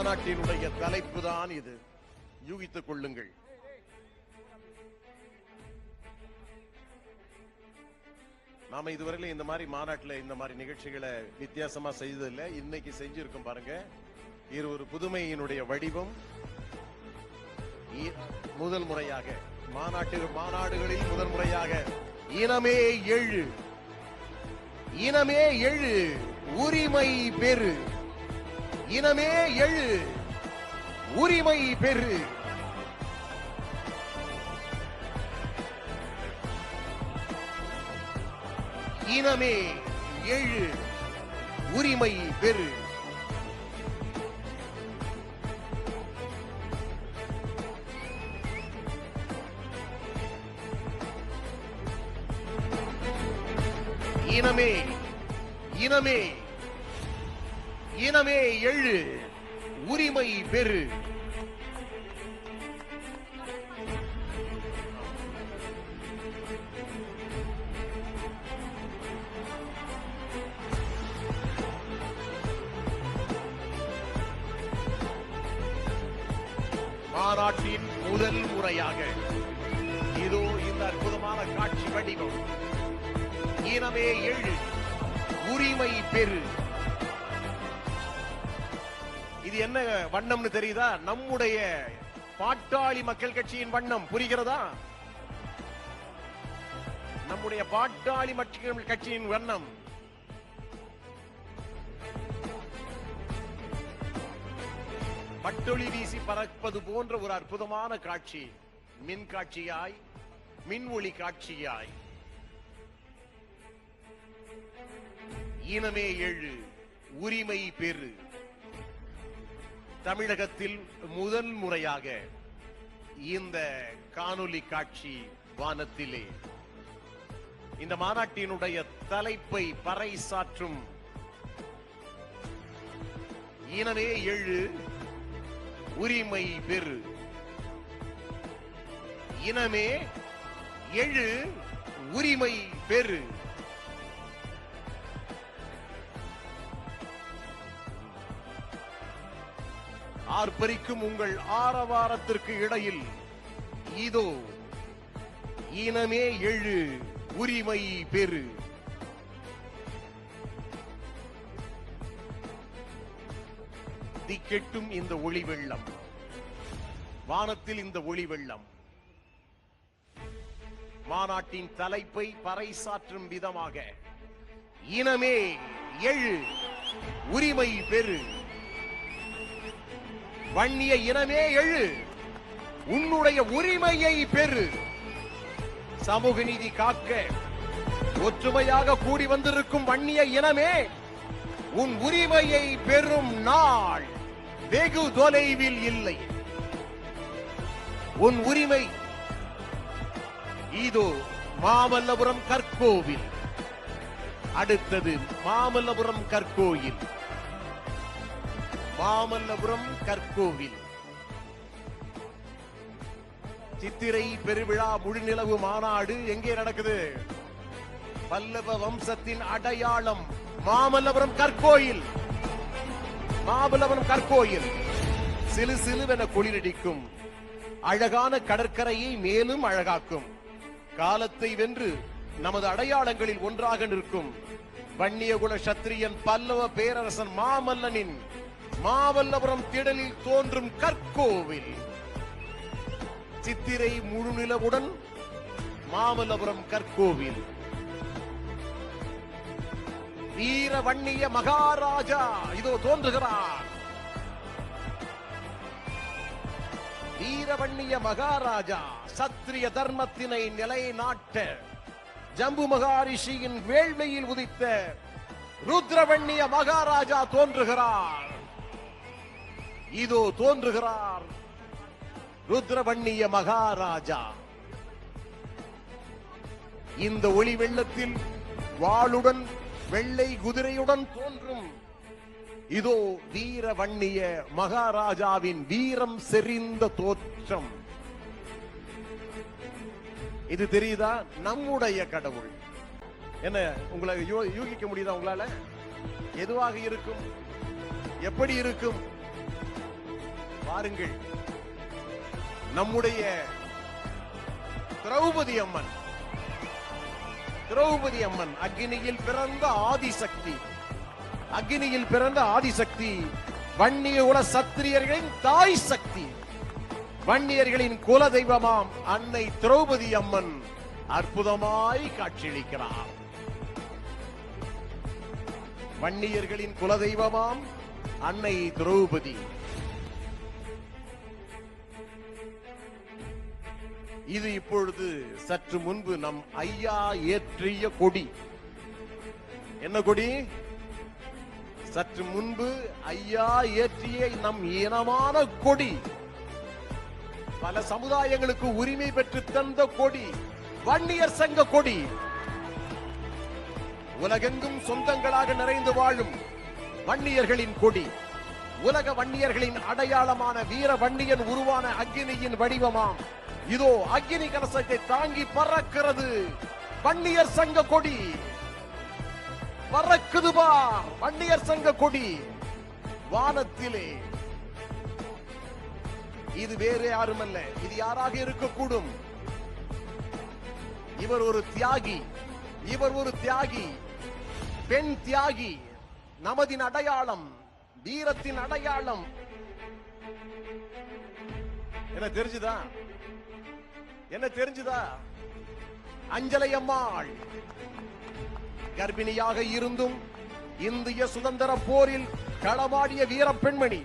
மாநாட்டினுடைய தலைப்பு தான் இது. யூகித்துக் கொள்ளுங்கள். நாம இதுவரையில இந்த மாதிரி மாநாட்டில் இந்த மாதிரி நிகழ்ச்சிகளை வித்தியாசமா செய்ததில்லை. இன்னைக்கு செஞ்சிருக்கோம் பாருங்க. இது ஒரு புதுமையினுடைய வடிவம். முதல் முறையாக மாநாடுகளில் முதல் முறையாக இனமே எழு, இனமே எழு, உரிமை பெறு, இனமே எழு, உரிமை பெறு. இனமே எழு, உரிமை பெறு. இனமே, இனமே, இனமே எழு, உரிமை பெறு. மாநாட்டின் முதல் முறையாக இதோ இந்த அற்புதமான காட்சி வடிவம். இனமே எழு, உரிமை பெறு. இது என்ன வண்ணம்னு தெரியுதா? நம்முடைய பாட்டாளி மக்கள் கட்சியின் வண்ணம். புரிகிறதா? நம்முடைய பாட்டாளி மக்கள் கட்சியின் வண்ணம். பட்டொளி வீசி பறப்பது போன்ற ஒரு அற்புதமான காட்சி. மின் காட்சியாய், மின் ஒளி காட்சியாய். இனமே எழு, உரிமை பெறு. தமிழகத்தில் முதல் முறையாக இந்த காணொலி காட்சி வானத்திலே இந்த மாநாட்டினுடைய தலைப்பை பறைசாற்றும் இனமே எழு, உரிமை பெறு. இனமே எழு, உரிமை பெறு. ஆர்ப்பரிக்கும் உங்கள் ஆரவாரத்திற்கு இடையில் இதோ இனமே எழு, உரிமை பெறு. திக்கெட்டும் இந்த ஒளி வெள்ளம், வானத்தில் இந்த ஒளி வெள்ளம் மாநாட்டின் தலைப்பை பறைசாற்றும் விதமாக இனமே எழு, உரிமை பெறு. வன்னிய இனமே எழு, உன்னுடைய உரிமையை பெறு. சமூக நீதி காக்க ஒற்றுமையாக கூடி வந்திருக்கும் வன்னிய இனமே, உன் உரிமையை பெறும் நாள் வெகு தொலைவில் இல்லை. உன் உரிமை இதோ மாமல்லபுரம் கற்கோவில். அடுத்தது மாமல்லபுரம் கற்கோயில். மாமல்லபுரம் கற்கோவில். சித்திரை பெருவிழா முழுநிலவு மாநாடு எங்கே நடக்குது? பல்லவ வம்சத்தின் அடையாளம் மாமல்லபுரம் கற்கோயில். மாமல்லபுரம் கற்கோயில் சிலு சிலுவென குளிரடிக்கும் அழகான கடற்கரையை மேலும் அழகாக்கும். காலத்தை வென்று நமது அடையாளங்களில் ஒன்றாக நிற்கும் வன்னியகுல சத்திரியன் பல்லவ பேரரசன் மாமல்லனின் மாமல்லபுரம் திடலில் தோன்றும் கற்கோவில். சித்திரை முழுநிலவுடன் மாமல்லபுரம் கற்கோவில். வீர வன்னிய மகாராஜா இதோ தோன்றுகிறார். வீரவன்னிய மகாராஜா சத்திரிய தர்மத்தினை நிலைநாட்ட ஜம்பு மகாரிஷியின் வேள்வியில் உதித்த ருத்ரவன்னிய மகாராஜா தோன்றுகிறார். இதோ தோன்றுகிறார் ருத்ரவன்னிய மகாராஜா. இந்த ஒளி வெள்ளத்தில் வாளுடன் வெள்ளை குதிரையுடன் தோன்றும் இதோ வீரவன்னிய மகாராஜாவின் வீரம் செறிந்த தோற்றம். இது தெரியுதா? நம்முடைய கடவுள். என்ன உங்களை யூகிக்க முடியுதா? உங்களால எதுவாக இருக்கும்? எப்படி இருக்கும்? பாருங்கள், நம்முடைய திரௌபதி அம்மன், திரௌபதி அம்மன் அக்னியில் பிறந்த ஆதிசக்தி, அக்னியில் பிறந்த ஆதிசக்தி, வன்னிய குல சத்திரியர்களின் தாய் சக்தி, வன்னியர்களின் குல தெய்வமாம் அன்னை திரௌபதி அம்மன் அற்புதமாய் காட்சியளிக்கிறார். வன்னியர்களின் குல தெய்வமாம் அன்னை திரௌபதி. இது இப்பொழுது சற்று முன்பு நம் ஐயா ஏற்றிய கொடி. என்ன கொடி? சற்று முன்பு ஐயா ஏற்றிய நம் இனமான கொடி, பல சமுதாயங்களுக்கு உரிமை பெற்று தந்த கொடி, வன்னியர் சங்க கொடி. உலகெங்கும் சொந்தங்களாக நிறைந்து வாழும் வன்னியர்களின் கொடி, உலக வன்னியர்களின் அடையாளமான வீர வன்னியன் உருவான அக்னியின் வடிவமாம் இதோ அக்னி கலசத்தை தாங்கி பறக்கிறது வன்னியர் சங்க கொடி. பறக்குதுபா வன்னியர் சங்க கொடி வானத்திலே. இது வேறு யாருமல்ல, இது யாராக இருக்கக்கூடும்? இவர் ஒரு தியாகி, இவர் ஒரு தியாகி, பெண் தியாகி, நமதின் அடையாளம், வீரத்தின் அடையாளம். என்ன தெரிஞ்சுதா? என்ன தெரிஞ்சுதா? அஞ்சலை அம்மாள் கர்ப்பிணியாக இருந்தும் இந்திய சுதந்திர போரில் களமாடிய வீர பெண்மணி,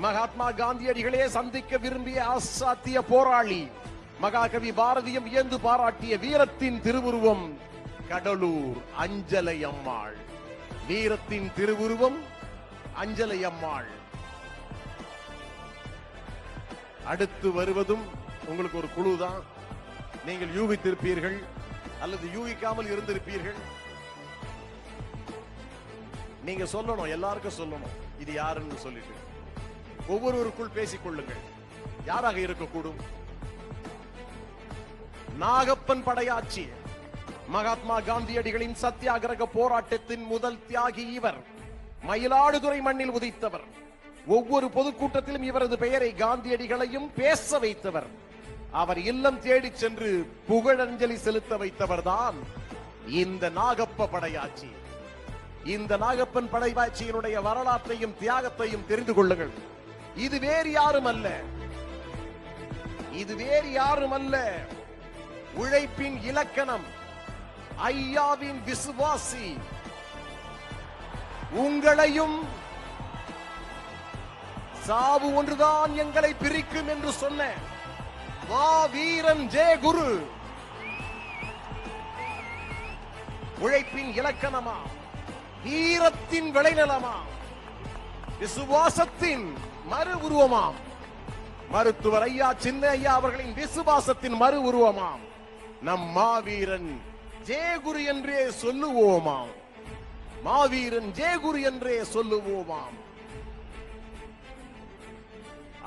மகாத்மா காந்தியடிகளே சந்திக்க விரும்பிய அசாத்திய போராளி, மகாகவி பாரதியும் வியந்து பாராட்டிய வீரத்தின் திருவுருவம் கடலூர் அஞ்சலை அம்மாள். வீரத்தின் திருவுருவம் அஞ்சலை அம்மாள். அடுத்து வருவதும் உங்களுக்கு ஒரு குழுதான். நீங்கள் யூகித்திருப்பீர்கள் அல்லது யூகிக்காமல் இருந்திருப்பீர்கள். நீங்க சொல்லணும், எல்லாருக்கும் சொல்லணும் இது யாருன்னு சொல்லிட்டு. ஒவ்வொருவருக்குள் பேசிக் கொள்ளுங்கள். யாராக இருக்கக்கூடும்? நாகப்பன் படையாச்சி, மகாத்மா காந்தியடிகளின் சத்தியாகிரக போராட்டத்தின் முதல் தியாகி இவர். மயிலாடுதுறை மண்ணில் உதித்தவர். ஒவ்வொரு பொதுக்கூட்டத்திலும் இவரது பெயரை காந்தியடிகளையும் பேச வைத்தவர். அவர் இல்லம் தேடி சென்று புகழஞ்சலி செலுத்த வைத்தவர் தான் இந்த நாகப்ப படையாச்சி. இந்த நாகப்பன் படையாச்சியினுடைய வரலாற்றையும் தியாகத்தையும் தெரிந்து கொள்ளுங்கள். இது வேறு யாரும் அல்ல, இது வேறு யாரும் அல்ல. உழைப்பின் இலக்கணம், ஐயாவின் விசுவாசி, உங்களையும் சாவு ஒன்றுதான் எங்களை பிரிக்கும் என்று சொன்ன வீரன் ஜெய குரு. உழைப்பின் இலக்கணமா, வீரத்தின் விளைநிலமா, விசுவாசத்தின் மறு உருவமாம். மருத்துவர் ஐயா சின்ன ஐயா அவர்களின் விசுவாசத்தின் மறு உருவமாம் நம் மாவீரன் ஜெயகுரு என்றே சொல்லுவோமாம். மாவீரன் ஜெயகுரு என்றே சொல்லுவோமாம்.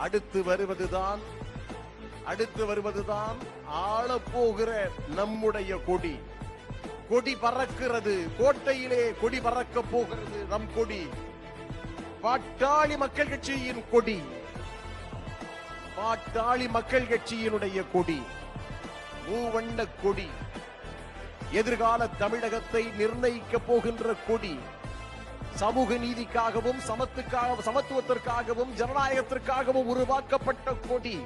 அடுத்து வருவதுதான் ஆளப்போகிற நம்முடைய கொடி. கொடி பறக்கிறது, கோட்டையிலே கொடி பறக்க போகிறது நம் கொடி. பாட்டாளி மக்கள் கட்சியின் கொடி, பாட்டாளி மக்கள் கட்சியினுடைய கொடி, மூவண்ண கொடி. எதிர்கால தமிழகத்தை நிர்ணயிக்க போகின்ற கொடி. சமூக நீதிக்காகவும் சமத்துவத்திற்காகவும் ஜனநாயகத்திற்காகவும் உருவாக்கப்பட்ட கொடி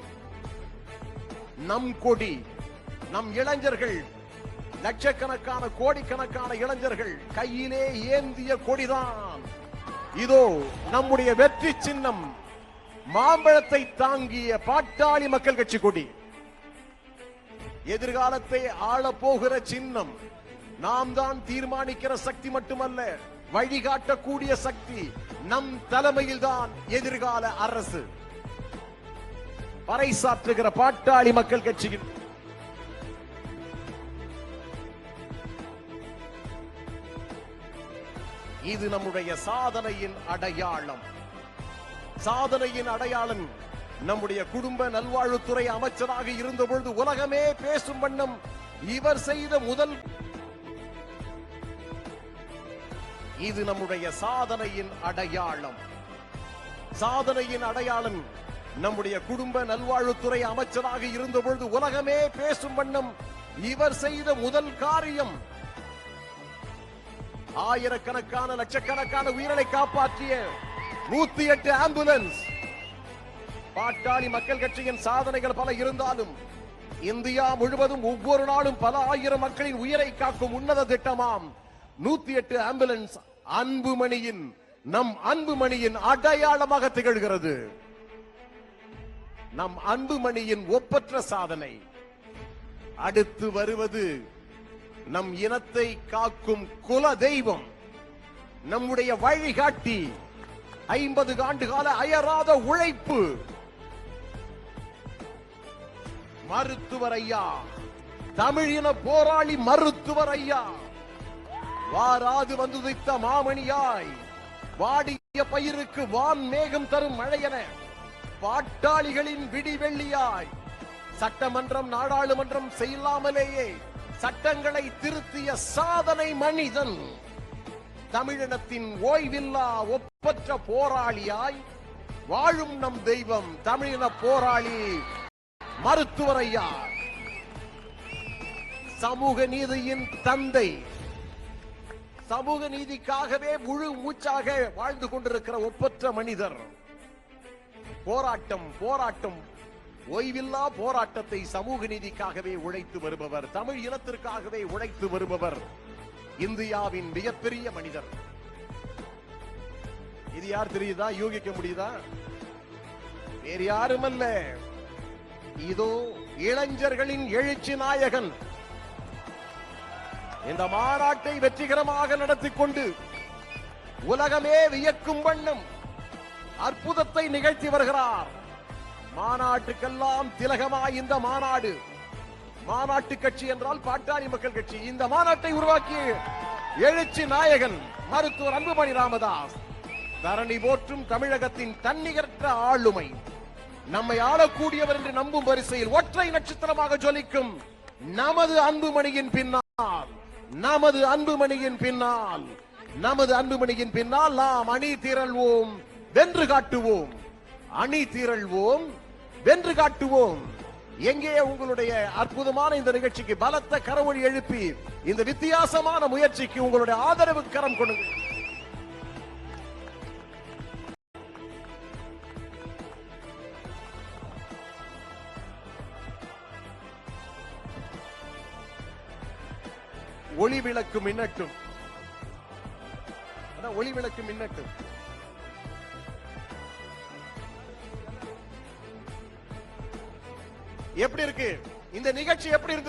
நம் கொடி. நம் இளைஞர்கள், லட்சக்கணக்கான கோடிக்கணக்கான இளைஞர்கள் கையிலே ஏந்திய கொடிதான் இதோ நம்முடைய வெற்றி சின்னம். மாம்பழத்தை தாங்கிய பாட்டாளி மக்கள் கட்சி கொடி. எதிர்காலத்தை ஆள போகிற சின்னம். நாம் தான் தீர்மானிக்கிற சக்தி மட்டுமல்ல, வழிகாட்டக்கூடிய சக்தி. நம் தலைமையில் தான் எதிர்கால அரசு. பறைசாற்றுகிற பாட்டாளி மக்கள் கட்சியின் இது நம்முடைய சாதனையின் அடையாளம். சாதனையின் அடையாளம். நம்முடைய குடும்ப நல்வாழ்வுத்துறை அமைச்சராக இருந்த பொழுது உலகமே பேசும் வண்ணம் இவர் செய்த முதல். இது நம்முடைய சாதனையின் அடையாளம். சாதனையின் அடையாளம். நம்முடைய குடும்ப நல்வாழ்வுத்துறை அமைச்சராக இருந்த பொழுது உலகமே பேசும் வண்ணம் இவர் செய்த முதல் காரியம் ஆயிரக்கணக்கான லட்சக்கணக்கான உயிரை காப்பாற்றிய 108 ஆம்புலன்ஸ். பாட்டாளி மக்கள் கட்சியின் சாதனைகள் பல இருந்தாலும் இந்தியா முழுவதும் ஒவ்வொரு நாளும் பல ஆயிரம் மக்களின் உயிரை காக்கும் உன்னத திட்டமாம் 108 ஆம்புலன்ஸ் அன்புமணியின் நம் அன்புமணியின் அடையாளமாக திகழ்கிறது. நம் அன்புமணியின் ஒப்பற்ற சாதனை. அடுத்து வருவது நம் இனத்தை காக்கும் குல தெய்வம், நம்முடைய வழிகாட்டி, 50 ஆண்டு கால அயராத உழைப்பு, மருத்துவர் ஐயா, தமிழின போராளி மருத்துவர் ஐயா, வாராது வந்துதித்த மாமணியாய், வாடிய பயிருக்கு வான் மேகம் தரும் மழையென பாட்டாளிகளின் விடிவெள்ளியாய், சட்டமன்றம் நாடாளுமன்றம் செய்யலாமலேயே சட்டங்களை திருத்திய சாதனை மனிதன், தமிழினத்தின் ஓய்வில்லா ஒப்பற்ற போராளியாய் வாழும் நம் தெய்வம் தமிழின போராளி மருத்துவர் ஐயா, சமூக நீதியின் தந்தை, சமூக நீதிக்காகவே முழு மூச்சாக வாழ்ந்து கொண்டிருக்கிற ஒப்பற்ற மனிதர். போராட்டம் போராட்டம் ஓய்வில்லா போராட்டத்தை சமூக நீதிக்காகவே உழைத்து வருபவர், தமிழ் இனத்திற்காகவே உழைத்து வருபவர், இந்தியாவின் மிகப்பெரிய மனிதர். இது யார் தெரியுதா? யூகிக்க முடியுதா? வேறு யாரும் அல்ல, இதோ இளைஞர்களின் எழுச்சி நாயகன். இந்த மாநாட்டை வெற்றிகரமாக நடத்திக் கொண்டு உலகமே வியக்கும் வண்ணம் அற்புதத்தை நிகழ்த்தி வருகிறார். மாநாட்டுக்கெல்லாம் திலகமாய் இந்த மாநாடு. மாநாட்டு கட்சி என்றால் பாட்டாளி மக்கள் கட்சி. இந்த மாநாட்டை உருவாக்கிய எழுச்சி நாயகன் மருத்துவர் அன்புமணி ராமதாஸ். தரணி போற்றும் தமிழகத்தின் தன்னிகரற்ற ஆளுமை, நம்மை ஆளக்கூடியவர் என்று நம்பும் வரிசையில் ஒற்றை நட்சத்திரமாக ஜொலிக்கும் நமது அன்புமணியின் பின்னால், நமது அன்புமணியின் பின்னால், நமது அன்புமணியின் பின்னால் நாம் அணி திரள்வோம், வென்று காட்டுவோம். அணி திரள்வோம், வென்று காட்டுவோம். எங்கே உங்களுடைய அற்புதமான இந்த நிகழ்ச்சிக்கு பலத்த கரவொலி எழுப்பி இந்த வித்தியாசமான முயற்சிக்கு உங்களுடைய ஆதரவு கரம் கொடுங்க. ஒளி விளக்கு மின்னட்டும், ஒளி விளக்கு மின்னட்டும். எப்படி இருக்கு இந்த நிகழ்ச்சி? எப்படி இருக்கு?